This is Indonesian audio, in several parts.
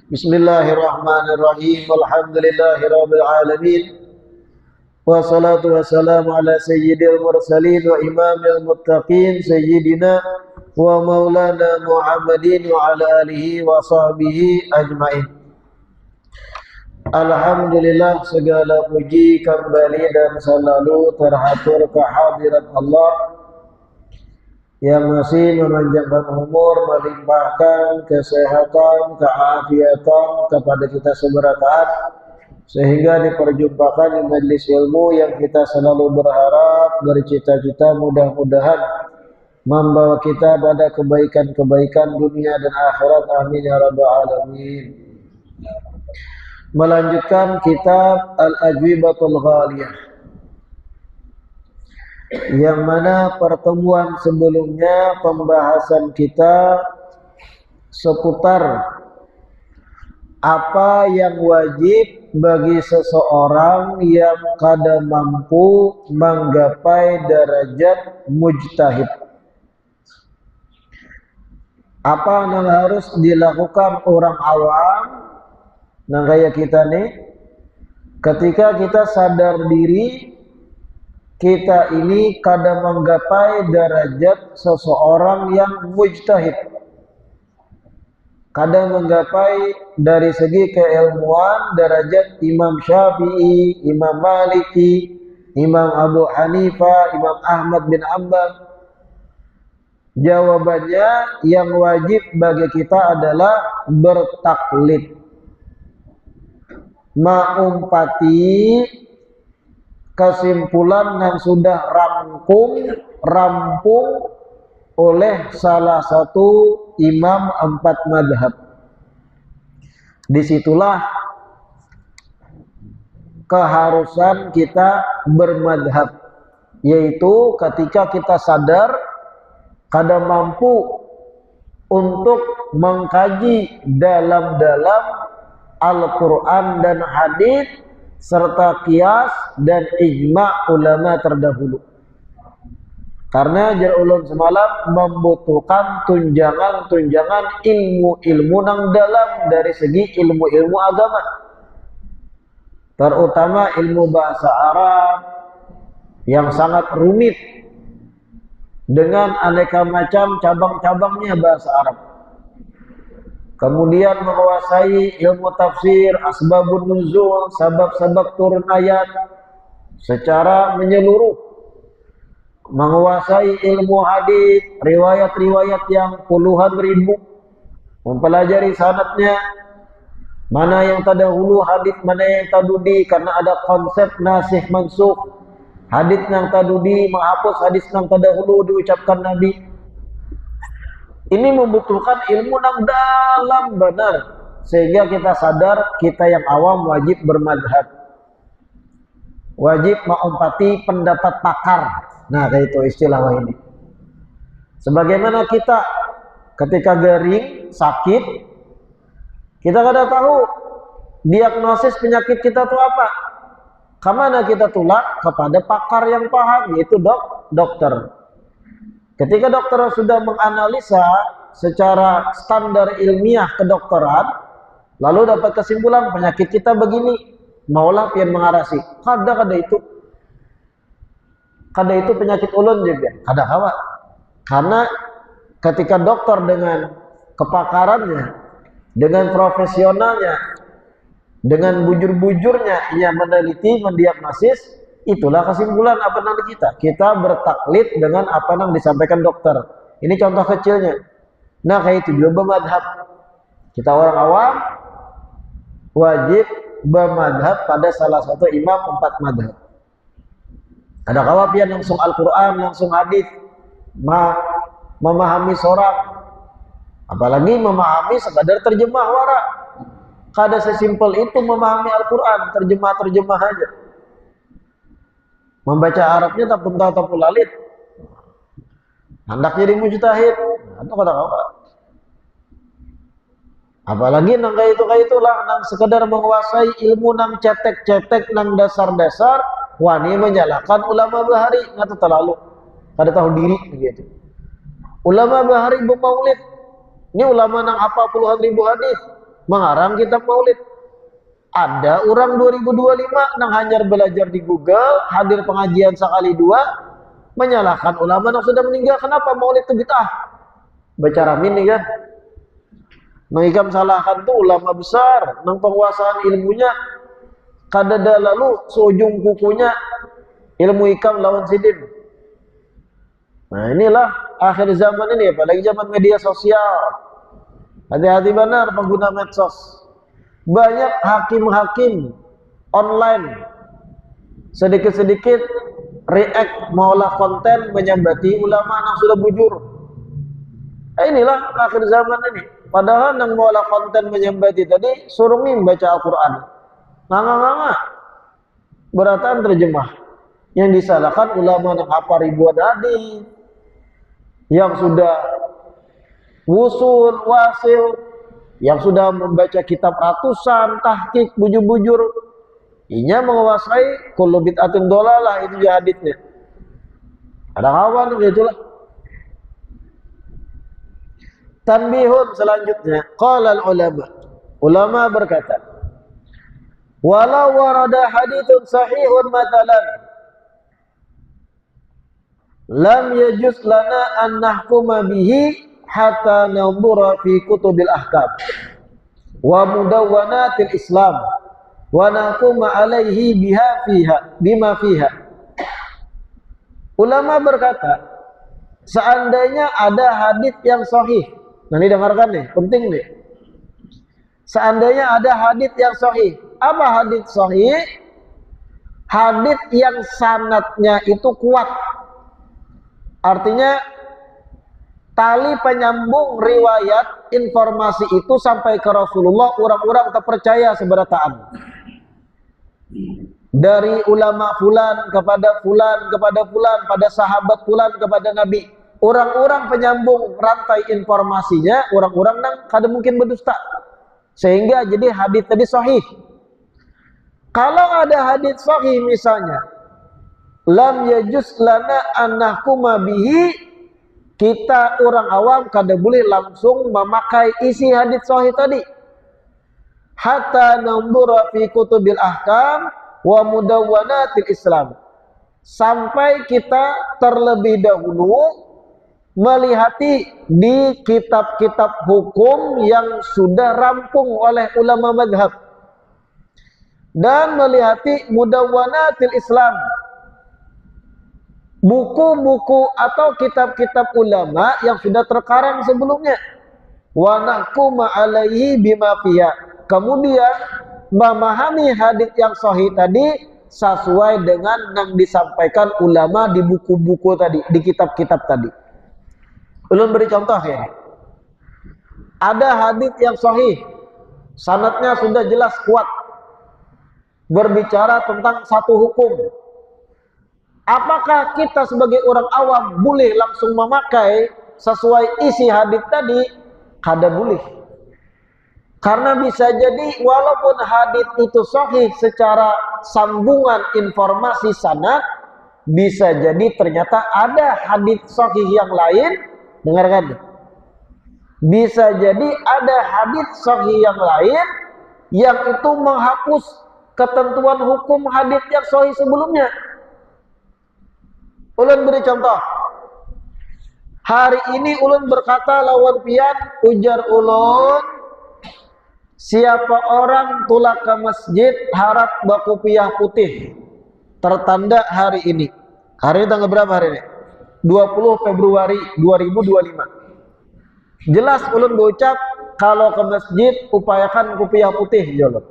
Bismillahirrahmanirrahim. Alhamdulillahirabbil alamin. Wassalatu wassalamu ala sayyidil mursalin wa imamil muttaqin sayyidina wa maulana Muhammadin wa ala alihi wa sahbihi ajmain. Alhamdulillah, segala puji kembali dan selalu terhatur kehadirat Allah yang masih memanjangkan umur, melimpahkan kesehatan, keafiatan kepada kita seberakaat, sehingga diperjumpakan di majelis ilmu yang kita selalu berharap, bercita-cita mudah-mudahan membawa kita pada kebaikan-kebaikan dunia dan akhirat. Amin ya rabbal alamin. Melanjutkan kitab Al-Ajwibatul Ghaliyah, yang mana pertemuan sebelumnya pembahasan kita seputar apa yang wajib bagi seseorang yang kada mampu menggapai derajat mujtahid. Apa yang harus dilakukan orang awam, nah kayak kita nih, ketika kita sadar diri kita ini kada menggapai derajat seseorang yang mujtahid, kada menggapai dari segi keilmuan derajat Imam Syafi'i, Imam Maliki, Imam Abu Hanifah, Imam Ahmad bin Ambal. Jawabannya yang wajib bagi kita adalah bertaklid, mengumpati kesimpulan yang sudah rampung oleh salah satu imam 4 madhab. Disitulah keharusan kita bermadhab, yaitu ketika kita sadar kada mampu untuk mengkaji dalam-dalam Al-Quran dan hadis serta qiyas dan ijma' ulama terdahulu. Karena jar ulun semalam membutuhkan tunjangan-tunjangan ilmu-ilmu nang dalam dari segi ilmu-ilmu agama, terutama ilmu bahasa Arab yang sangat rumit dengan aneka macam cabang-cabangnya bahasa Arab. Kemudian menguasai ilmu tafsir, asbabun nuzul, sebab-sebab turun ayat secara menyeluruh. Menguasai ilmu hadis, riwayat-riwayat yang puluhan ribu. Mempelajari sanadnya, mana yang terdahulu hadis, mana yang terdudi, karena ada konsep nasih mansukh. Hadis yang terdudi menghapus hadis yang terdahulu diucapkan Nabi. Ini membutuhkan ilmu yang dalam benar, sehingga kita sadar kita yang awam wajib bermadhab, wajib mengumpati pendapat pakar. Nah, kayak itu istilah ini. Sebagaimana kita ketika garing, sakit, kita kada tahu diagnosis penyakit kita itu apa. Kemana kita tulak? Kepada pakar yang paham, yaitu dokter. Ketika dokter sudah menganalisa secara standar ilmiah kedokteran, lalu dapat kesimpulan penyakit kita begini, maulah pian mengarasi. Kada itu penyakit ulun juga. Kada kawa. Karena ketika dokter dengan kepakarannya, dengan profesionalnya, dengan bujur-bujurnya ia meneliti, mendiagnosis, itulah kesimpulan apa nanti kita bertaklid dengan apa yang disampaikan dokter. Ini contoh kecilnya. Nah, kayak itu juga bermadhab. Kita orang awam wajib bermadhab pada salah satu imam 4 madhab. Ada kawapian langsung Al-Quran, langsung hadis, memahami sorang, apalagi memahami sekadar terjemah wara. Kada sesimpel itu memahami Al-Quran, terjemah aja. Membaca Arabnya tak pun tahu lalit. Hendak jadi mujtahid, atau kata apa? Apalagi nang kayak itulah, nang sekedar menguasai ilmu nang cetek nang dasar-dasar, wani menyalahkan ulama bahari, nggak terlalu. Kada tahu diri begitu. Ulama bahari bermaulid, ini ulama nang apa puluhan ribu hadis. mengarang kitab maulid. Ada orang 2025 nang hanyar belajar di Google, hadir pengajian sekali dua, menyalahkan ulama yang sudah meninggal. Kenapa maulid itu bid'ah? Baca Ramin nih kan. Mengikam salahkan tuh ulama besar, nang penguasaan ilmunya kadada lalu seujung kukunya ilmu ikam lawan sidin. Nah inilah akhir zaman ini, apalagi zaman media sosial. Hati-hati benar pengguna medsos. Banyak hakim-hakim online sedikit-sedikit react maulah konten menyambati ulama yang sudah bujur. Nah, inilah akhir zaman ini. Padahal yang maulah konten menyambati tadi suruh membaca Al-Quran. Nganga-nganga beratan terjemah. Yang disalahkan ulama yang apa ribuan hadis, yang sudah wusul, wasil, yang sudah membaca kitab ratusan, tahqiq, bujur-bujur, inya menguasai kullu bid'atin dolalah, itu ya hadisnya. Ada kawan begitulah. Tanbihun selanjutnya, qala ulama. Ulama berkata, walau warada hadithun sahihun matalan, lam yajuz lana an nahkuma bihi hatta nanzura fi kutubil ahkam wa mudawwanatil Islam wa nahkuma alaihi bima fiha. Ulama berkata, seandainya ada hadis yang sahih. Nah, ini dengarkan nih, penting nih. Seandainya ada hadis yang sahih. Apa hadis sahih? Hadis yang sanadnya itu kuat. Artinya tali penyambung riwayat informasi itu sampai ke Rasulullah, orang-orang terpercaya seberataan. Dari ulama fulan kepada fulan kepada fulan, pada sahabat fulan kepada Nabi. Orang-orang penyambung rantai informasinya, orang-orang yang kada mungkin berdusta. Sehingga jadi hadis tadi sahih. Kalau ada hadis sahih misalnya, lam yajuz lana an nahkuma bihi, kita orang awam kada boleh langsung memakai isi hadis sahih tadi. Hatta nanzura fi kutubil ahkam wa mudawwanatil Islam. Sampai kita terlebih dahulu melihati di kitab-kitab hukum yang sudah rampung oleh ulama madhab, dan melihati mudawwanatil Islam, buku-buku atau kitab-kitab ulama yang sudah terkarang sebelumnya. Wa nahkuma alaihi bima fiha. Kemudian memahami hadis yang sahih tadi sesuai dengan yang disampaikan ulama di buku-buku tadi, di kitab-kitab tadi. Ulun beri contoh ya. Ada hadis yang sahih, sanadnya sudah jelas kuat, berbicara tentang satu hukum. Apakah kita sebagai orang awam boleh langsung memakai sesuai isi hadis tadi? Kada boleh. Karena bisa jadi walaupun hadis itu sahih secara sambungan informasi sanad, bisa jadi ternyata ada hadis sahih yang lain, dengarkan. Bisa jadi ada hadis sahih yang lain yang itu menghapus ketentuan hukum hadis yang sahih sebelumnya. Ulun beri contoh. Hari ini ulun berkata lawan pian, ujar ulun, siapa orang tulak ke masjid harap bakopiah putih tertanda hari ini. Hari ini tanggal berapa hari ini? 20 Februari 2025. Jelas ulun berucap kalau ke masjid upayakan kopiah putih ya Allah.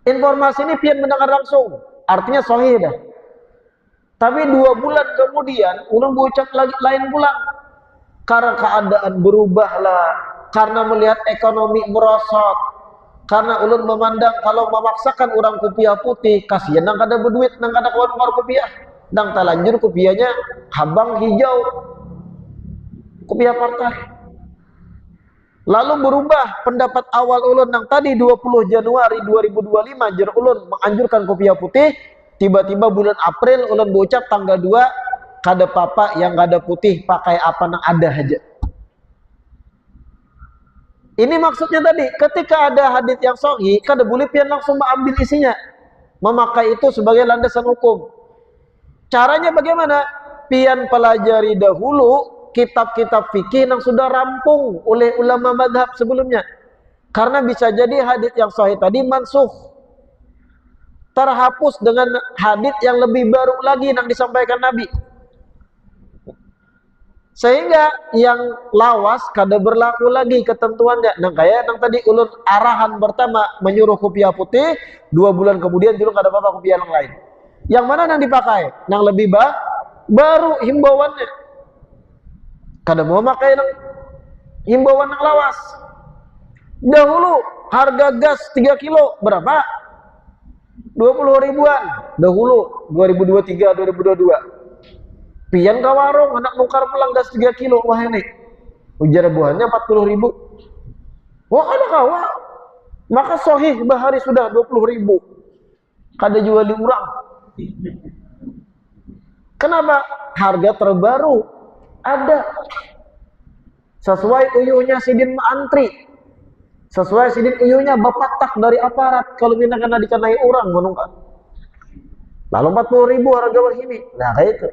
Informasi ini pian mendengar langsung, artinya sahih dah. Tapi 2 bulan kemudian ulun berucap lagi lain pulang. Karena keadaan berubahlah, karena melihat ekonomi merosot, karena ulun memandang kalau memaksakan orang kopiah putih, kasihan nang kada berduit, nang kada kawan kopiah, nang talanjur kopiahnya habang hijau, kopiah partai. Lalu berubah pendapat awal ulun nang tadi 20 Januari 2025 jer ulun menganjurkan kopiah putih. Tiba-tiba bulan April ulun berucap tanggal 2 kada papa yang kada putih, pakai apa nang ada aja. Ini maksudnya tadi, ketika ada hadis yang sahih, kada boleh pian langsung mengambil isinya, memakai itu sebagai landasan hukum. Caranya bagaimana? Pian pelajari dahulu kitab-kitab fikih yang sudah rampung oleh ulama madhab sebelumnya. Karena bisa jadi hadis yang sahih tadi mansukh, terhapus dengan hadis yang lebih baru lagi yang disampaikan Nabi. Sehingga yang lawas kada berlaku lagi ketentuannya. Nah kayak yang tadi ulun arahan pertama menyuruh kopiah putih, 2 bulan kemudian dulu kada apa-apa kopiah yang lain. Yang mana yang dipakai? Yang lebih baru himbauannya. Kada mau pakai yang himbauan yang lawas. Dahulu harga gas 3 kilo berapa? 20 ribuan. Dahulu 2023 2022. Pian ke warung, anak nukar pulang gas 3 kilo. Wah ini ujar buahnya 40 ribu. Wah ada kawa. Maka sahih bahari sudah 20 ribu. Kada jual di urang. Kenapa? Harga terbaru ada. Sesuai uyuhnya sidin antri. Sesuai sidin uyuhnya bapatak dari aparat. Kalau bina kena dikenai orang menungkar. Lalu 40 ribu harga ini. Nah kayak itu.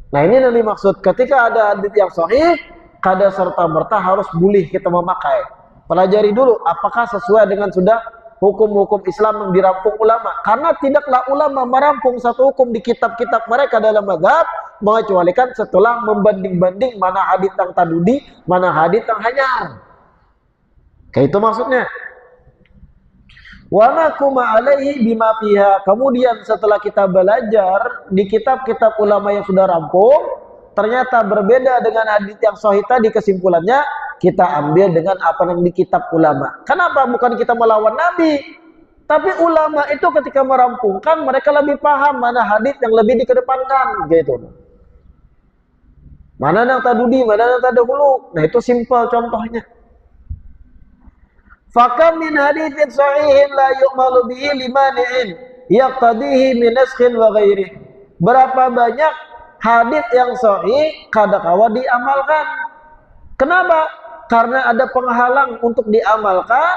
Nah ini yang dimaksud ketika ada hadits yang sahih, kada serta-merta harus boleh kita memakai. Pelajari dulu apakah sesuai dengan sudah hukum-hukum Islam yang dirampung ulama. Karena tidaklah ulama merampung satu hukum di kitab-kitab mereka dalam mazhab, mengecualikan setelah membanding-banding mana hadits yang tadudi, mana hadits yang hanyar. Kayak itu maksudnya. Wa nakuma alaihi bima fiha. Kemudian setelah kita belajar di kitab-kitab ulama yang sudah rampung, ternyata berbeda dengan hadis yang sahih tadi, kesimpulannya kita ambil dengan apa yang di kitab ulama. Kenapa? Bukan kita melawan Nabi, tapi ulama itu ketika merampungkan mereka lebih paham mana hadis yang lebih dikedepankan gitu. Mana yang tadudi, mana yang tadahulu. Nah itu simpel contohnya. Fakam min haditsin sahihin la yu'malu bihi limani'in yaqtadihi min naskhin wa ghairihi. Berapa banyak hadis yang sahih kada kawa diamalkan. Kenapa? Karena ada penghalang untuk diamalkan.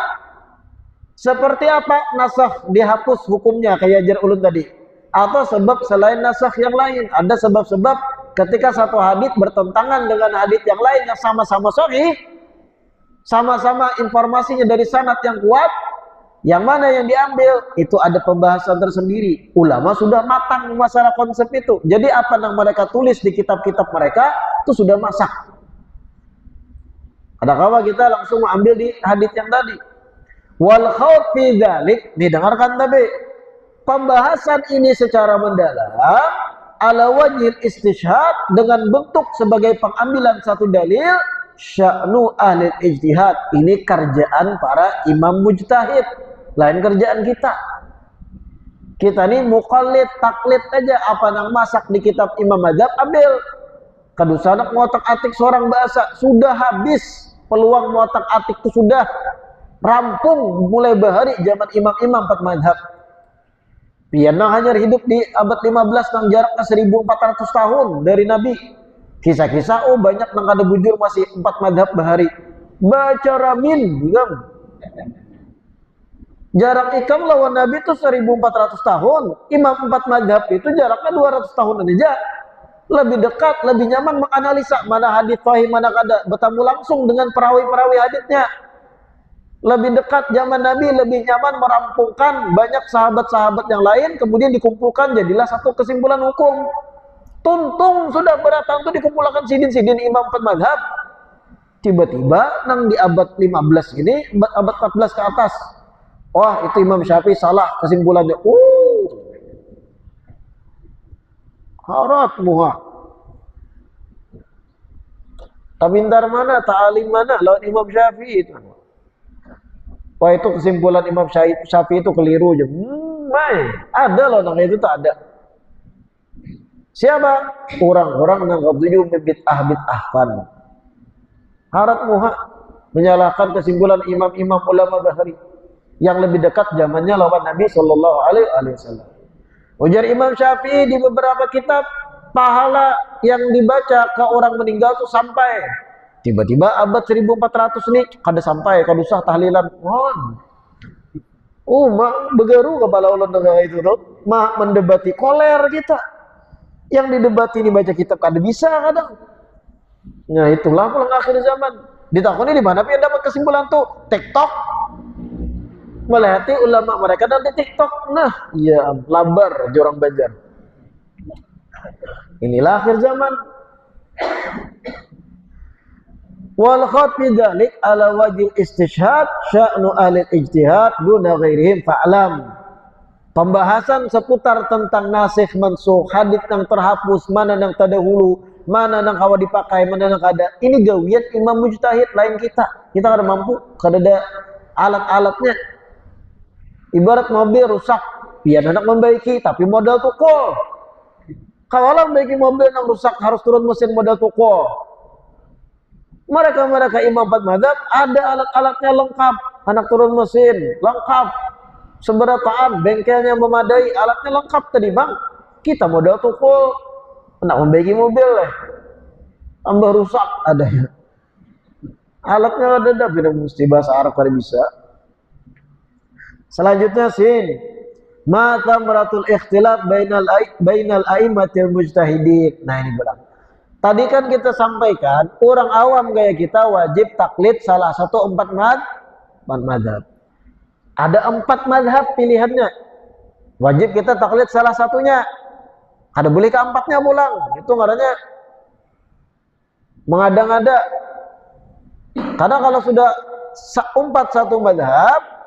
Seperti apa? Nasakh, dihapus hukumnya kayak jar ulun tadi. Atau sebab selain nasakh yang lain. Ada sebab-sebab ketika satu hadis bertentangan dengan hadis yang lain yang sama-sama sahih, sama-sama informasinya dari sanad yang kuat, yang mana yang diambil itu ada pembahasan tersendiri. Ulama sudah matang masalah konsep itu. Jadi apa yang mereka tulis di kitab-kitab mereka itu sudah masak. Adakah kita langsung mengambil di hadis yang tadi? Wal khawf fi dzalik, didengarkan tapi pembahasan ini secara mendalam ala wajhil istishhad dengan bentuk sebagai pengambilan satu dalil. Sya'nu ahli ijtihad, ini kerjaan para imam mujtahid, lain kerjaan kita. Kita ini muqallid, taklid aja apa yang masak di kitab imam mazhab ambil. Kadusanak ngotak atik seorang bahasa sudah habis, peluang ngotak atik itu sudah rampung mulai bahari zaman imam-imam 4 mazhab. Pian hanya hidup di abad 15 yang jaraknya 1400 tahun dari Nabi. Kisah-kisah banyak nang kada bujur masih 4 madhab bahari. Baca ramin ikam. Jarak ikam lawan Nabi itu 1400 tahun. Imam 4 madhab itu jaraknya 200 tahun aja. Lebih dekat, lebih nyaman menganalisa mana hadis sahih mana kada, bertemu langsung dengan perawi-perawi hadisnya. Lebih dekat zaman Nabi, lebih nyaman merampungkan banyak sahabat-sahabat yang lain, kemudian dikumpulkan jadilah satu kesimpulan hukum. Tuntung sudah beratang itu dikumpulkan sidin-sidin imam 4 madhab. Tiba-tiba nang di abad 15 ini, abad 14 ke atas, wah itu Imam Syafi'i salah kesimpulannya. Harat muha. Tabindar mana, ta'alim mana lawan Imam Syafi'i itu. Wah itu kesimpulan Imam Syafi'i itu keliru aja. Ada loh nang itu tak ada. Siapa? Orang-orang yang ketujuh bid'ah kan. Harat muha menyalahkan kesimpulan imam-imam ulama bahari yang lebih dekat zamannya lawan Nabi sallallahu alaihi wasallam. Ujar Imam Syafi'i di beberapa kitab, pahala yang dibaca ke orang meninggal itu sampai Tiba-tiba abad 1400 nih kada sampai kada usah tahlilan. Begaru kepala ulun negara itu tuh. Mendebati koler kita. Yang didebati ini baca kitab kada bisa kadang. Nah itulah pulang akhir zaman. Ditakuni di mana yang dapat kesimpulan tuh? TikTok. Melihati ulama mereka dan di TikTok. Nah, iya labar jorang Banjar. Inilah akhir zaman. Wal khatmi dzalik ala wajib istishhad sya'nu ahli ijtihad duna ghairihim fa'lam. Pembahasan seputar tentang nasikh mansukh, hadits yang terhapus, mana yang terdahulu, mana yang kawa dipakai, mana yang kada. Ini gawian imam mujtahid lain kita. Kita kada mampu, kada ada alat-alatnya. Ibarat mobil rusak, biar hendak membaiki, tapi modal tukul. Kalau membaiki mobil yang rusak harus turun mesin modal tukul. Mereka imam 4 mazhab ada alat-alatnya lengkap, hendak turun mesin lengkap, seberataan, bengkelnya memadai, alatnya lengkap tadi bang. Kita modal tukul, hendak membaiki mobil tambah rusak adanya. Alatnya ada, tidak mesti bahasa Arab kada bisa. Selanjutnya ma thamratul ikhtilaf bainal a'immatil mujtahidin. Nah ini bilang. Tadi kan kita sampaikan orang awam kayak kita wajib taklid salah satu 4 mazhab. Ada 4 mazhab pilihannya. Wajib kita taklid salah satunya. Ada boleh keempatnya pulang. Itu ngaranya mengada-ngada. Karena kalau sudah 4 satu mazhab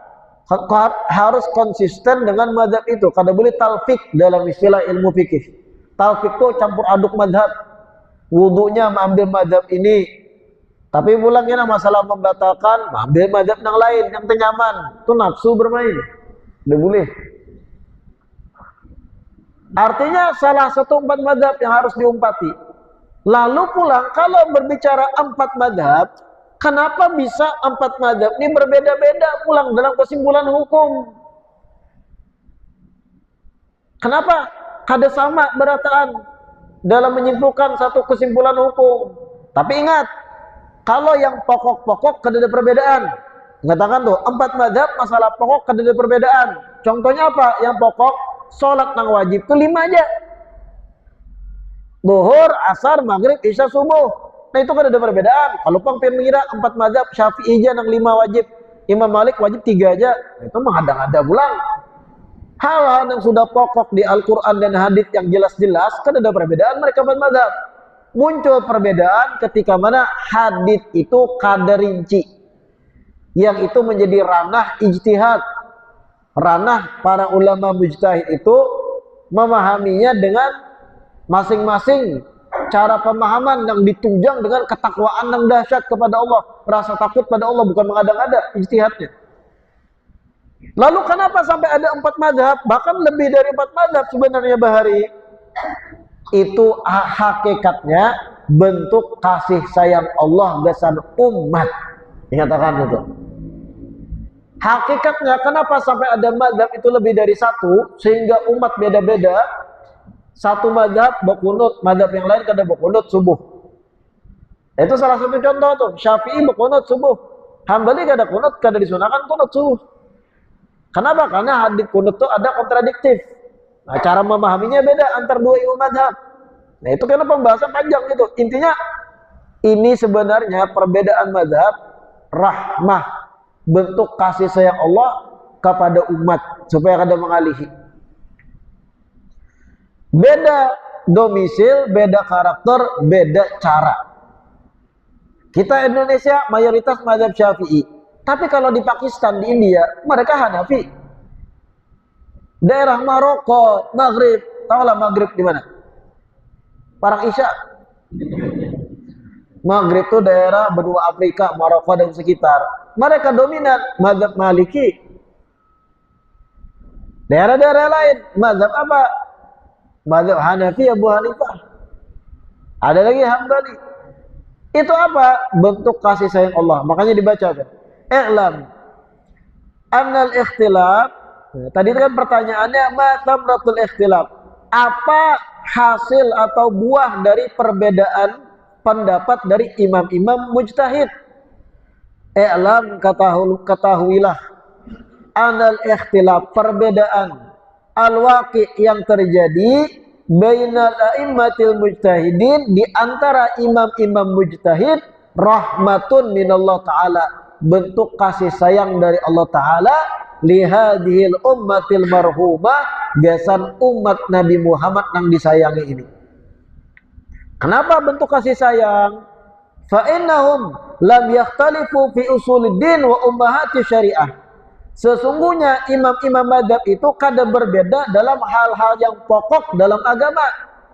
harus konsisten dengan mazhab itu. Kada boleh talfik dalam istilah ilmu fikih. Talfik itu campur aduk mazhab. Wudunya mengambil mazhab ini, tapi pulangnya masalah membatalkan, mengambil mazhab yang lain yang tenyaman. Itu nafsu bermain. Tidak boleh. Artinya salah satu 4 mazhab yang harus diumpati. Lalu pulang kalau berbicara 4 mazhab, kenapa bisa 4 mazhab ini berbeda-beda pulang dalam kesimpulan hukum? Kenapa kada sama berataan dalam menyimpulkan satu kesimpulan hukum? Tapi ingat, kalau yang pokok-pokok kada ada perbedaan. Mengatakan tuh 4 mazhab masalah pokok kada ada perbedaan. Contohnya apa? Yang pokok sholat nang wajib itu 5 aja. Zuhur, asar, maghrib, isya, subuh. Nah itu kada ada perbedaan. Kalau pang mengira 4 mazhab Syafi'i aja nang 5 wajib, Imam Malik wajib 3 aja. Itu menghadang-hada pulang. Hal-hal yang sudah pokok di Al-Quran dan hadits yang jelas-jelas kan ada perbedaan mereka bermadzhab. Muncul perbedaan ketika mana hadits itu kada rinci, yang itu menjadi ranah ijtihad. Ranah para ulama mujtahid itu memahaminya dengan masing-masing cara pemahaman yang ditunjang dengan ketakwaan yang dahsyat kepada Allah, rasa takut pada Allah, bukan mengada-ngada ijtihadnya. Lalu kenapa sampai ada 4 mazhab, bahkan lebih dari 4 mazhab sebenarnya Bahari? Itu hakikatnya bentuk kasih sayang Allah gasan umat. Dikatakan itu. Hakikatnya kenapa sampai ada mazhab itu lebih dari 1 sehingga umat beda-beda. Satu mazhab berkunut, mazhab yang lain kada berkunut subuh. Itu salah satu contoh tuh. Syafi'i berkunut subuh, Hambali kada kunut, kada disunahkan kunut subuh. Kenapa? Karena hadits kunut itu ada kontradiktif. Nah, cara memahaminya beda antar 2 imam mazhab. Nah, itu karena pembahasan panjang itu. Intinya ini sebenarnya perbedaan mazhab rahmah, bentuk kasih sayang Allah kepada umat supaya kada mengalihi. Beda domisil, beda karakter, beda cara. Kita Indonesia mayoritas mazhab Syafi'i. Tapi kalau di Pakistan, di India, mereka Hanafi. Daerah Maroko, Maghrib, tahulah Maghrib di mana? Parang Isya. Maghrib itu daerah benua Afrika, Maroko dan sekitar. Mereka dominan mazhab Maliki. Daerah-daerah lain, mazhab apa? Mazhab Hanafi, Abu Hanifah. Ada lagi Hambali. Itu apa? Bentuk kasih sayang Allah. Makanya dibacakan. I'lam annal ikhtilaf. Tadi kan pertanyaannya ma thamratul ikhtilaf. Apa hasil atau buah dari perbedaan pendapat dari imam-imam mujtahid. I'lam, ketahuilah, anal ikhtilaf, perbedaan al-waqi yang terjadi bainal a'immatil mujtahidin, di antara imam-imam mujtahid, rahmatun minallah ta'ala, bentuk kasih sayang dari Allah ta'ala, lihadihil ummatil marhumah, biasan umat Nabi Muhammad yang disayangi ini. Kenapa bentuk kasih sayang? Fa'innahum lam yakhtalifu fi usuluddin wa ummahati syariah. Sesungguhnya imam-imam madzhab itu kada berbeda dalam hal-hal yang pokok dalam agama.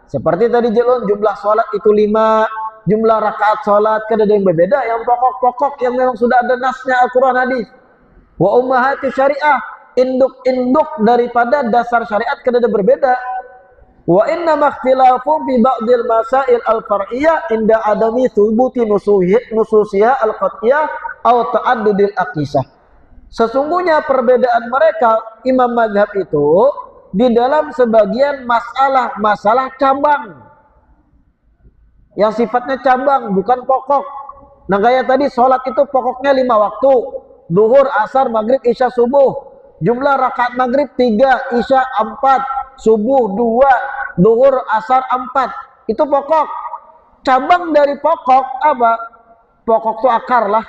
Seperti tadi jelun, jumlah sholat itu 5, jumlah rakaat sholat kada ada yang berbeda. Yang pokok-pokok yang memang sudah ada nasnya Al-Quran hadis. Wa ummahati syariah, induk-induk daripada dasar syariat kada ada berbeda. Wa inna makhtilafu fi ba'dil masail al-far'iyah inda adami thubuti nususiyah al-qat'iyah atau ta'addudil aqisah. Sesungguhnya perbedaan mereka imam mazhab itu di dalam sebagian masalah cabang, yang sifatnya cabang bukan pokok. Nah kayak tadi sholat itu pokoknya 5 waktu, duhur, asar, maghrib, isya, subuh. Jumlah rakaat maghrib 3, isya 4, subuh 2, duhur, asar 4. Itu pokok. Cabang dari pokok apa? Pokok itu akar lah,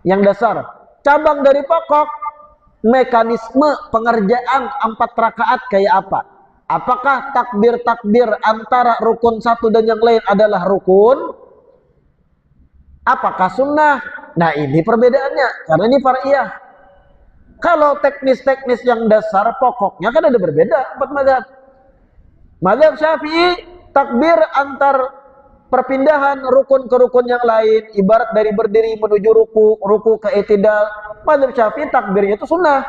yang dasar. Cabang dari pokok, mekanisme pengerjaan 4 rakaat kayak apa? Apakah takbir-takbir antara rukun satu dan yang lain adalah rukun? Apakah sunnah? Nah ini perbedaannya, karena ini far'iyah. Kalau teknis-teknis yang dasar pokoknya kan ada berbeda 4 mazhab. Mazhab Syafi'i, takbir antar perpindahan rukun ke rukun yang lain, ibarat dari berdiri menuju ruku ke i'tidal. Mazhab Syafi'i takbirnya itu sunnah.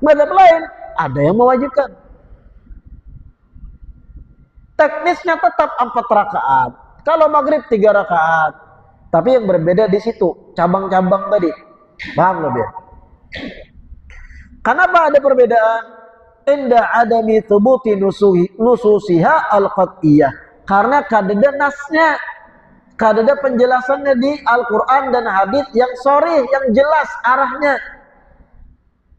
Mazhab lain ada yang mewajibkan. Teknisnya tetap 4 rakaat. Kalau maghrib 3 rakaat. Tapi yang berbeda di situ cabang-cabang tadi. Paham loh biar? Kenapa ada perbedaan? Inda adami thubuti nususiha al-qat'iyah. Karena kadada nasnya, kadada penjelasannya di Al-Quran dan hadis yang sharih, yang jelas arahnya.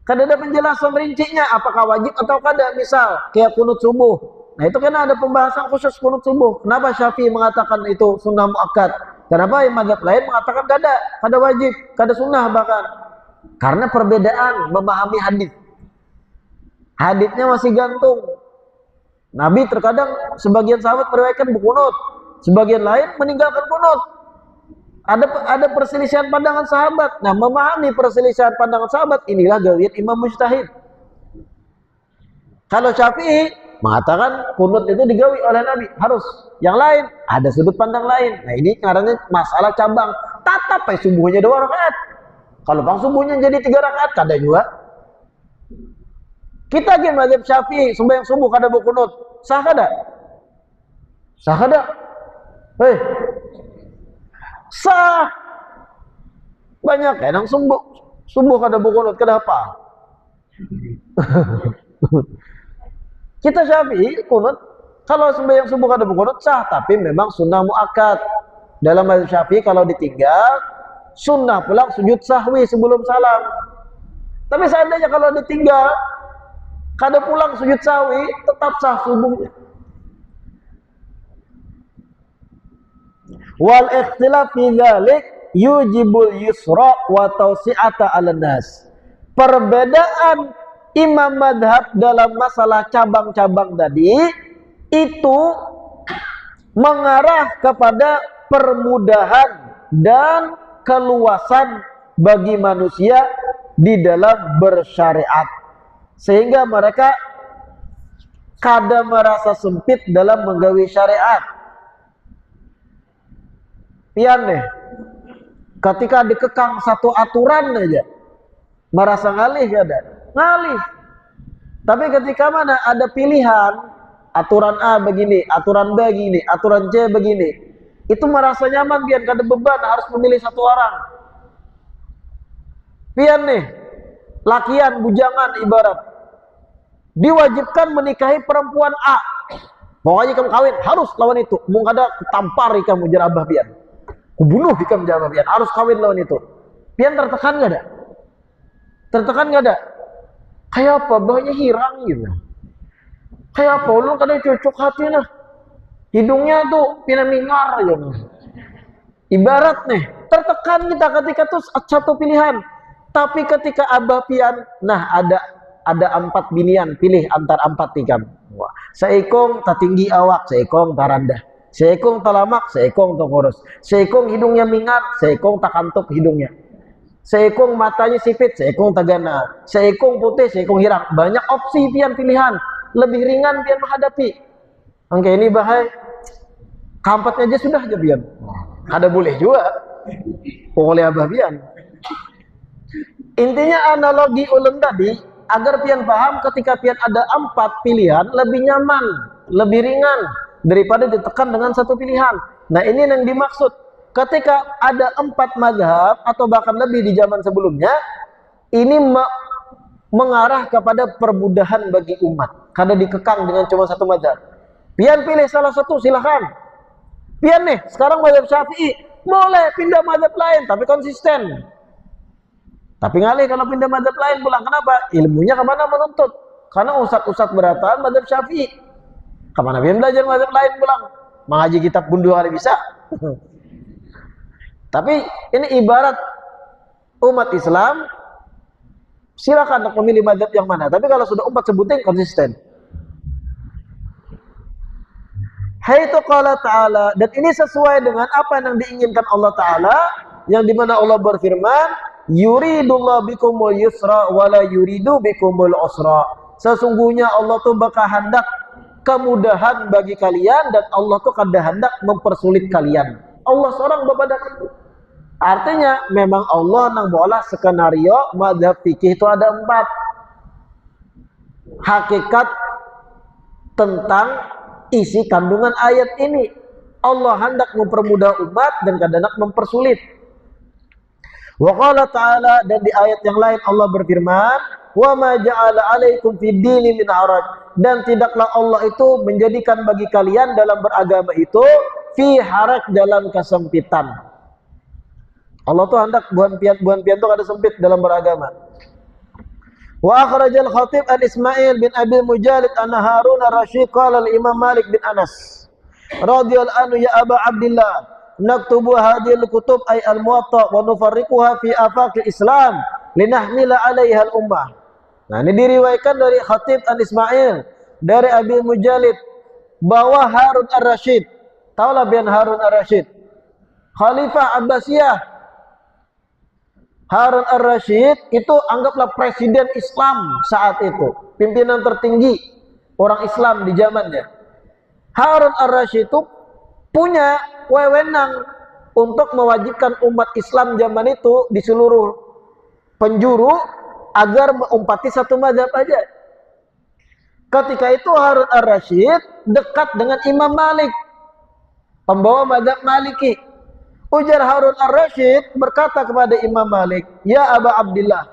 Kadada penjelasan rincinya, apakah wajib atau kada. Misal, kayak kunut subuh. Nah itu kan ada pembahasan khusus kunut subuh. Kenapa Syafi'i mengatakan itu sunnah muakkad? Kenapa yang mazhab lain mengatakan kada wajib, kada sunnah bahkan? Karena perbedaan memahami hadis. Hadisnya masih gantung. Nabi terkadang sebagian sahabat meriwayatkan berkunut, sebagian lain meninggalkan kunut. Ada perselisihan pandangan sahabat. Nah, memahami perselisihan pandangan sahabat inilah gawian imam mujtahid. Kalau Syafi'i mengatakan kunut itu digawi oleh Nabi, harus. Yang lain ada sudut pandang lain. Nah, ini karena masalah cabang. Tatap subuhnya 2 rakaat. Kalau bang subuhnya jadi 3 rakaat, kada juga. Kita gini mazhab Syafi'i, sembahyang subuh kada berkunut, sah kada? Sah kada? Hei, sah. Banyak kadang subuh kada berkunut, kada apa? Kita Syafi'i kunut, kalau sembahyang subuh kada berkunut sah, tapi memang sunnah muakkad. Dalam mazhab Syafi'i kalau ditinggal sunnah pulang sujud sahwi sebelum salam. Tapi seandainya kalau ditinggal kada pulang sujud sahwi, tetap sah subuhnya. Wal ikhtilaf fi dzalik yujibul yusra wa tawsi'ata 'alan nas. Perbedaan imam madhab dalam masalah cabang-cabang tadi itu mengarah kepada permudahan dan keluasan bagi manusia di dalam bersyariat, sehingga mereka kada merasa sempit dalam menggawi syariat. Pian nih, ketika dikekang satu aturan aja merasa ngalih kada? Ngalih. Tapi ketika mana ada pilihan, aturan A begini, aturan B begini, aturan C begini, itu merasa nyaman, biar kada beban harus memilih satu orang. Pian nih, lakian bujangan ibarat diwajibkan menikahi perempuan A. Pokoknya kamu kawin harus lawan itu. Mung kada tampar kamu jerabah pian. Kubunuh hikam jama pian, harus kawin lawan itu. Pian tertekan nggak ada? Tertekan nggak ada? Kayak apa? Bahnya hirang gitu. Kayak apa? Lu kadang cocok hati nah. Hidungnya tuh pian mingar gitu. Ibarat nih, tertekan kita ketika tuh satu pilihan. Tapi ketika abah pian, nah ada 4 binian, pilih antar 4 tikam. Wah, seikong tak tinggi awak, seikong tak rendah. Seikong tak lamak, seikong tak kurus. Seikong hidungnya mingat, seikong tak kantuk hidungnya. Seikong matanya sipit, seikong tak gana. Seikong putih, seikong hirang. Banyak opsi pian pilihan. Lebih ringan pian menghadapi. Oke, ini bahaya. Kampatnya aja sudah aja pian. Ada boleh juga. Pokoknya abah pian. Intinya analogi ulun tadi agar pian paham ketika pian ada 4 pilihan lebih nyaman, lebih ringan daripada ditekan dengan satu pilihan. Nah ini yang dimaksud ketika ada 4 mazhab atau bahkan lebih di zaman sebelumnya, ini mengarah kepada permudahan bagi umat karena dikekang dengan cuma satu mazhab. Pian pilih salah satu silahkan. Pian nih sekarang mazhab Syafi'i, boleh pindah mazhab lain tapi konsisten. Tapi ngalih kalau pindah mazhab lain pulang. Kenapa? Ilmunya kemana menuntut? Karena ustadz-ustadz berataan mazhab Syafi'i. Kemana pian belajar mazhab lain pulang? Mengaji kitab pun 2 kali bisa. Tapi ini ibarat umat Islam, silakan memilih mazhab yang mana. Tapi kalau sudah umat sebutin konsisten. Haitu qala ta'ala, dan ini sesuai dengan apa yang diinginkan Allah Ta'ala, yang dimana Allah berfirman, yuridullahu bikumul yusra wala yuridu bikumul usra. Sesungguhnya Allah tuh bakal hendak kemudahan bagi kalian dan Allah tuh kada hendak mempersulit kalian. Allah seorang bapadak itu. Artinya memang Allah nang bola skenario mazhab fikih itu ada 4. Hakikat tentang isi kandungan ayat ini. Allah hendak mempermudah umat dan kada hendak mempersulit. Wa qala ta'ala, dan di ayat yang lain Allah berfirman, wa ma ja'ala 'alaikum fid dini min haraj, dan tidaklah Allah itu menjadikan bagi kalian dalam beragama itu fi haraj, dalam kesempitan. Allah tuh hendak buan pian tuh kada sempit dalam beragama. Wa akhrajal Khatib an Ismail bin Abi Mujalid an Harun ar-Rasyid qala al-Imam Malik bin Anas radhiyallahu anhu, ya Aba Abdillah, naktubu hadhil kutub ay al-muwatta wa nufarriquha fi afaqil Islam linahmila 'alaiha al-ummah. Nah, ini diriwayatkan dari Khatib an Ismail dari Abi Mujalid bahwa Harun ar-Rasyid, taulah bian Harun ar-Rasyid, Khalifah Abbasiyah. Harun ar-Rasyid itu anggaplah presiden Islam saat itu, pimpinan tertinggi orang Islam di zamannya. Harun ar-Rasyid itu punya wewenang untuk mewajibkan umat Islam zaman itu di seluruh penjuru agar mengumpati satu mazhab aja. Ketika itu Harun ar-Rasyid dekat dengan Imam Malik, pembawa mazhab Maliki. Ujar Harun ar-Rasyid berkata kepada Imam Malik, ya Aba Abdillah,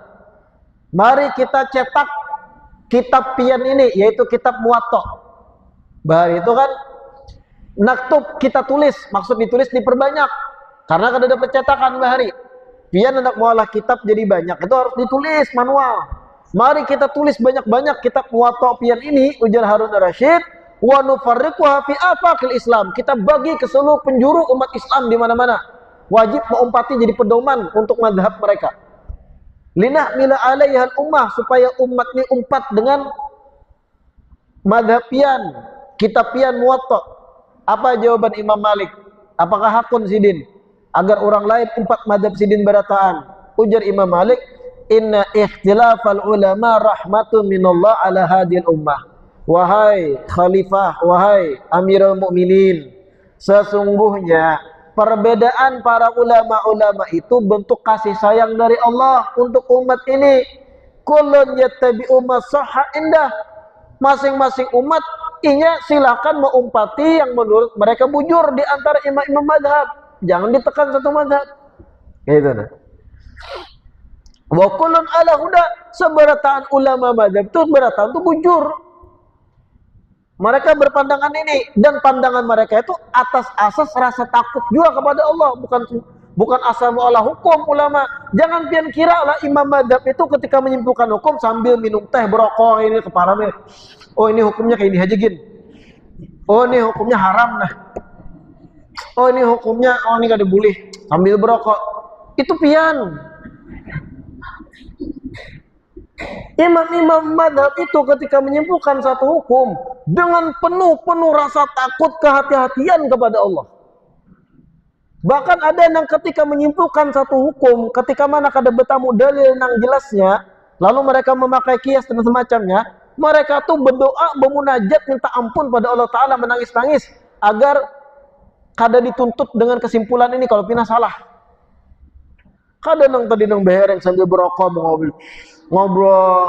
mari kita cetak kitab pian ini, yaitu kitab Muwatta. Bahari itu kan naktub, kita tulis, maksud ditulis diperbanyak karena kada dapat cetakan bahari. Pian hendak mualah kitab jadi banyak, itu harus ditulis manual. Mari kita tulis banyak-banyak kitab Muwatta pian ini, ujar Harun ar-Rasyid, wa nufarriquha fi afaqil Islam. Kita bagi ke seluruh penjuru umat Islam di mana-mana. Wajib mengumpati jadi pedoman untuk mazhab mereka. Linahmila 'alaiha al-ummah, supaya umat ini umpat dengan mazhab pian, kitab pian Muwatta. Apa jawaban Imam Malik? Apakah hakun sidin agar orang lain umpat mazhab sidin berataan? Ujar Imam Malik, inna ikhtilafal ulama rahmatun minallah ala hadil ummah. Wahai khalifah, wahai Amirul Mukminin, sesungguhnya perbedaan para ulama-ulama itu bentuk kasih sayang dari Allah untuk umat ini. Kullun yattabi'u ma sahha indah. Masing-masing umat inya silakan mengumpati yang menurut mereka bujur di antara imam-imam mazhab. Jangan ditekan satu mazhab. Gitu nah. Wa kullun ala huda, seberataan ulama mazhab itu berataan itu bujur. Mereka berpandangan ini, dan pandangan mereka itu atas asas rasa takut juga kepada Allah, bukan asal mualah hukum ulama. Jangan pian kira lah imam madzhab itu ketika menyimpulkan hukum sambil minum teh berokok ini keparamnya. Oh ini hukumnya kayak ini aja gin. Oh ini hukumnya haram nah. Oh ini hukumnya ini gak boleh sambil berokok. Itu pian. Imam-imam madhab itu ketika menyimpulkan satu hukum dengan penuh rasa takut, kehati-hatian kepada Allah. Bahkan ada yang ketika menyimpulkan satu hukum, ketika mana kada bertamu dalil yang jelasnya, lalu mereka memakai kias dan semacamnya, mereka tuh berdoa, bermunajat, minta ampun pada Allah Ta'ala, menangis-nangis agar kada dituntut dengan kesimpulan ini kalau pina salah. Kada nang tadi nang bereng sambil berokok ngobrol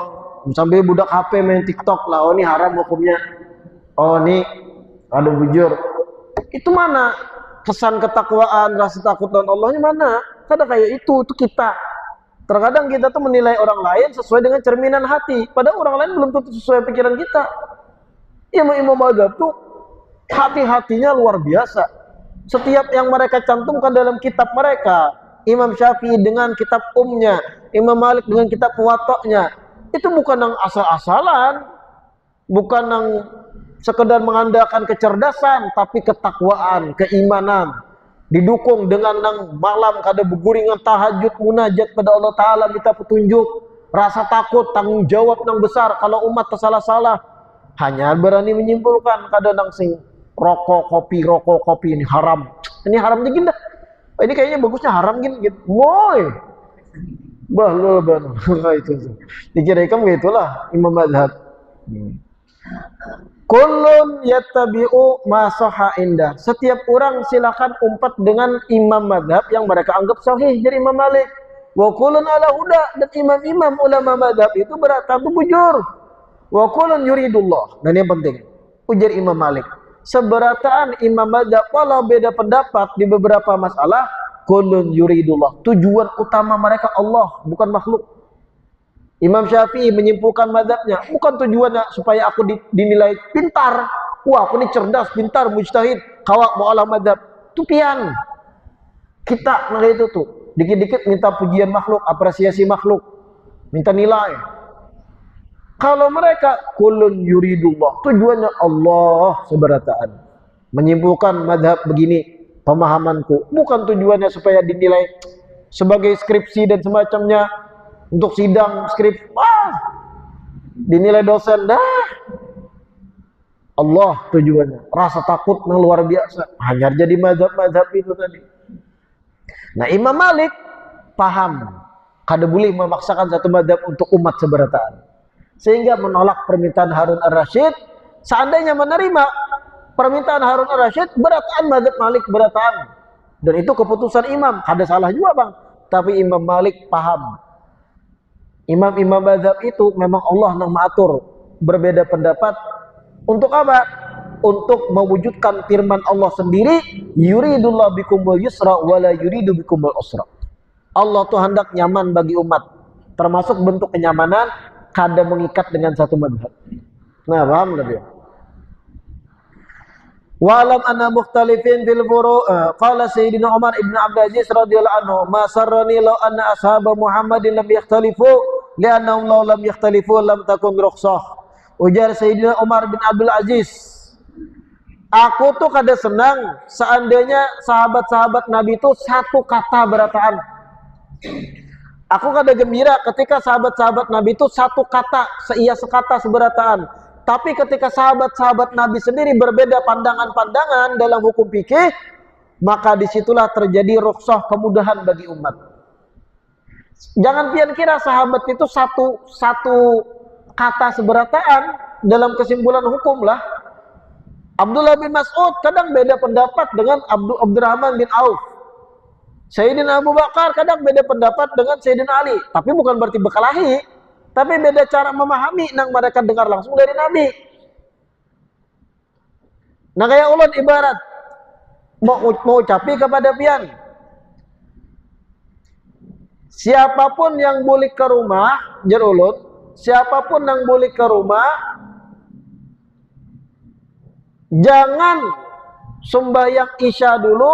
sambil budak HP main TikTok lah. Oh ini haram hukumnya. Oh ini ada bujur. Itu mana kesan ketakwaan, rasa takut dan Allahnya mana? Kada kayak itu kita. Terkadang kita tuh menilai orang lain sesuai dengan cerminan hati. Padahal orang lain belum tentu sesuai pikiran kita. Imam-imam mazhab tuh hati-hatinya luar biasa. Setiap yang mereka cantumkan dalam kitab mereka, Imam Syafi'i dengan kitab Umnya, Imam Malik dengan kitab Muwatta'nya, itu bukan yang asal-asalan, bukan yang sekedar mengandalkan kecerdasan, tapi ketakwaan, keimanan, didukung dengan nang malam kada beguringan tahajud munajat pada Allah Ta'ala minta petunjuk, rasa takut, tanggung jawab nang besar kalau umat tersalah-salah, hanya berani menyimpulkan kada nang sing rokok kopi ini haram dingin dah. Ini kayaknya bagusnya haram gitu. Woi. Bahlul banget itu. Dikira kamu gitulah imam mazhab. Kullun yattabi'u ma sahha indah. Setiap orang silakan umpat dengan imam mazhab yang mereka anggap sahih jadi Imam Malik. Wa kullun ala huda, dan imam-imam ulama mazhab itu berkata bujur. Wa kullun yuridullah. Dan yang penting, ujar Imam Malik, seberataan imam mazhab walau beda pendapat di beberapa masalah, kullun yuridullah, tujuan utama mereka Allah, bukan makhluk. Imam Syafi'i menyimpulkan mazhabnya, bukan tujuannya supaya aku dinilai pintar, wah aku ini cerdas, pintar, mujtahid, kawak mu'alah mazhab. Itu pian. Kita nah itu tuh, dikit-dikit minta pujian makhluk, apresiasi makhluk, minta nilai. Kalau mereka kullun yuridullah, tujuannya Allah seberataan. Menyimpulkan mazhab begini, pemahamanku, bukan tujuannya supaya dinilai sebagai skripsi dan semacamnya untuk sidang skrip, dinilai dosen dah. Allah tujuannya, rasa takut yang luar biasa, hanya jadi mazhab itu tadi. Nah Imam Malik paham, kada boleh memaksakan satu mazhab untuk umat seberataan, sehingga menolak permintaan Harun ar-Rasyid. Seandainya menerima permintaan Harun ar-Rasyid, berataan mazhab Malik berataan, dan itu keputusan imam, ada salah juga bang. Tapi Imam Malik paham, imam-imam mazhab itu memang Allah yang mengatur berbeda pendapat. Untuk apa? Untuk mewujudkan firman Allah sendiri, yuridullah bikumul yusra wala yuridu bikumul usra. Allah tuh hendak nyaman bagi umat, termasuk bentuk kenyamanan kada mengikat dengan satu mazhab. Nah, paham lebih. Wa'lam anna mukhtalifin fil furu'. Qala Sayyidina Umar ibn Abdul Aziz radhiyallahu anhu, ma sarrani law anna ashab Muhammadin lam yakhtalifu li'annahum law lam yakhtalifu lam takun rukhsah. Ujar Sayyidina Umar bin Abdul Aziz, aku tuh kada senang seandainya sahabat-sahabat Nabi itu satu kata berataan. Aku kada gembira ketika sahabat-sahabat Nabi itu satu kata, sekata seberataan. Tapi ketika sahabat-sahabat Nabi sendiri berbeda pandangan-pandangan dalam hukum fikih, maka disitulah terjadi rukhsah, kemudahan bagi umat. Jangan pian kira sahabat itu satu kata seberataan dalam kesimpulan hukum lah. Abdullah bin Mas'ud kadang beda pendapat dengan Abdurrahman bin Auf. Sayyidina Abu Bakar kadang beda pendapat dengan Sayyidina Ali, tapi bukan berarti berkelahi, tapi beda cara memahami nang mereka dengar langsung dari Nabi. Nah kayak ulun ibarat mau ucapi kepada pian, siapapun yang bulik ke rumah, jar ulun, siapapun yang bulik ke rumah Jangan sembahyang isya dulu,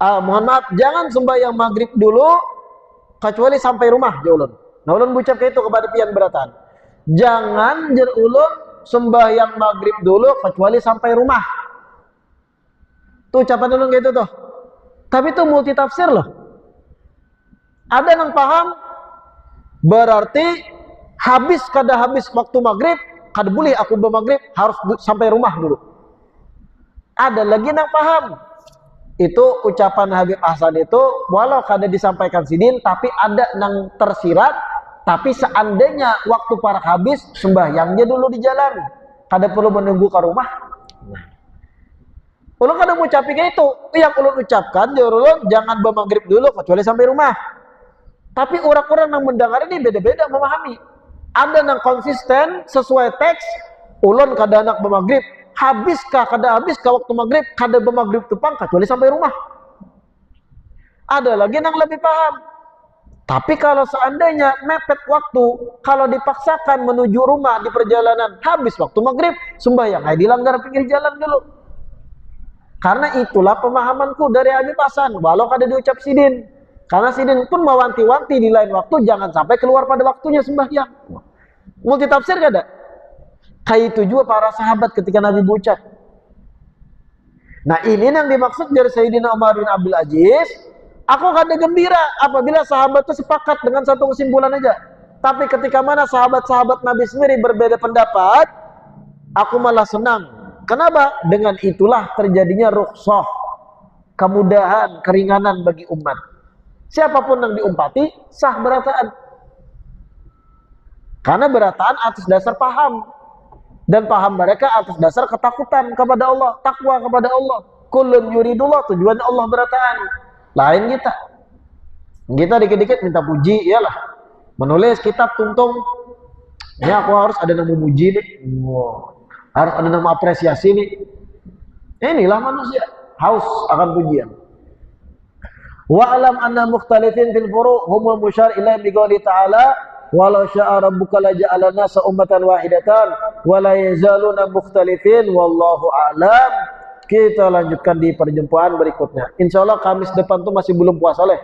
mohon maaf, jangan sembahyang maghrib dulu kecuali sampai rumah ya ulun. Nah ulun ucap itu kepada pian beratan. Jangan jer ulun sembahyang maghrib dulu kecuali sampai rumah. Tuh ucapan ulun gitu tuh. Tapi itu multi tafsir loh. Ada yang paham berarti habis waktu maghrib, kada boleh aku bermaghrib, harus sampai rumah dulu. Ada lagi yang paham itu ucapan Habib Hasan itu walau kada disampaikan sidin tapi ada yang tersirat, tapi seandainya waktu para habis sembahyangnya dulu di jalan, kada perlu menunggu ke rumah. Ulun kada mengucapi kayak itu. Yang ulun ucapkan ulun jangan bermaghrib dulu kecuali sampai rumah. Tapi orang-orang yang mendengar ini beda-beda memahami. Ada yang konsisten sesuai teks, ulun kada anak bermaghrib, habiskah kada habiskah waktu maghrib, kada bermaghrib tupang kecuali sampai rumah. Ada lagi yang lebih paham. Tapi kalau seandainya mepet waktu, kalau dipaksakan menuju rumah di perjalanan habis waktu maghrib, sembahyang dilanggar pinggir jalan dulu. Karena itulah pemahamanku dari Habib Hasan, walau kada diucap sidin. Karena sidin pun mewanti-wanti di lain waktu jangan sampai keluar pada waktunya sembahyang. Multi tafsir kada? Kayak itu juga para sahabat ketika Nabi berucap. Nah ini yang dimaksud dari Sayyidina Umar bin Abdul Aziz. Aku kada gembira apabila sahabat itu sepakat dengan satu kesimpulan aja. Tapi ketika mana sahabat-sahabat Nabi sendiri berbeda pendapat, aku malah senang. Kenapa? Dengan itulah terjadinya rukhsah, kemudahan, keringanan bagi umat. Siapapun yang diumpati sah berataan. Karena berataan atas dasar paham. Dan paham mereka atas dasar ketakutan kepada Allah, takwa kepada Allah. Kullun yuridullah, tujuan Allah berataan. Lain kita. Kita dikit-dikit minta puji, iyalah. Menulis kitab tuntung, ini aku harus ada yang memuji nih. Wow. Harus ada yang apresiasi nih. Inilah manusia, haus akan pujian. Wa'lam anna mukhtalifin fil furu' humul musyar ilaih biqouli ta'ala walau sya'a rabbuka laja'ala nasa ummatan wahidatan wa la yazaluna mukhtalifin wallahu a'lam. Kita lanjutkan di perjumpaan berikutnya. Insyaallah Kamis depan tuh masih belum puasa leh.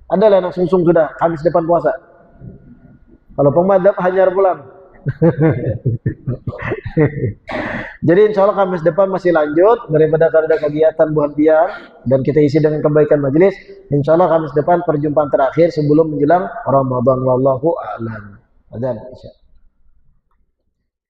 Ada lah yang sungsung sudah Kamis depan puasa. Kalau pemadhab hanyar pulang. Jadi insya Allah Kamis depan masih lanjut daripada ada kegiatan buhan biar dan kita isi dengan kebaikan majelis. Insya Allah Kamis depan perjumpaan terakhir sebelum menjelang Ramadan. Wallahu a'lam. Adzan isya.